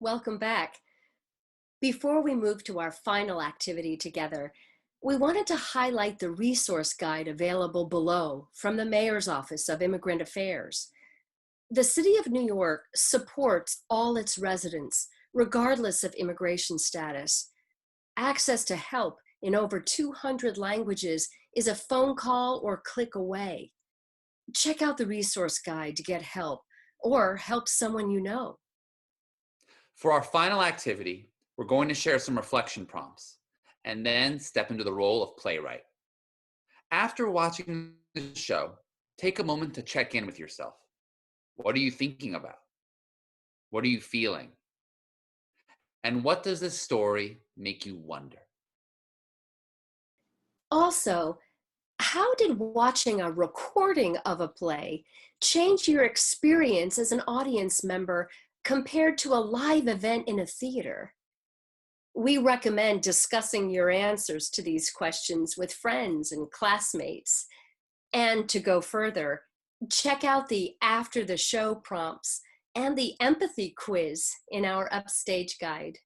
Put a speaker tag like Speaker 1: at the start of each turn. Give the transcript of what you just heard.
Speaker 1: Welcome back. Before we move to our final activity together, we wanted to highlight the resource guide available below from the Mayor's Office of Immigrant Affairs. The City of New York supports all its residents, regardless of immigration status. Access to help in over 200 languages is a phone call or click away. Check out the resource guide to get help or help someone you know.
Speaker 2: For our final activity, we're going to share some reflection prompts and then step into the role of playwright. After watching the show, take a moment to check in with yourself. What are you thinking about? What are you feeling? And what does this story make you wonder?
Speaker 1: Also, how did watching a recording of a play change your experience as an audience member compared to a live event in a theater? We recommend discussing your answers to these questions with friends and classmates. And to go further, check out the after the show prompts and the empathy quiz in our Upstage guide.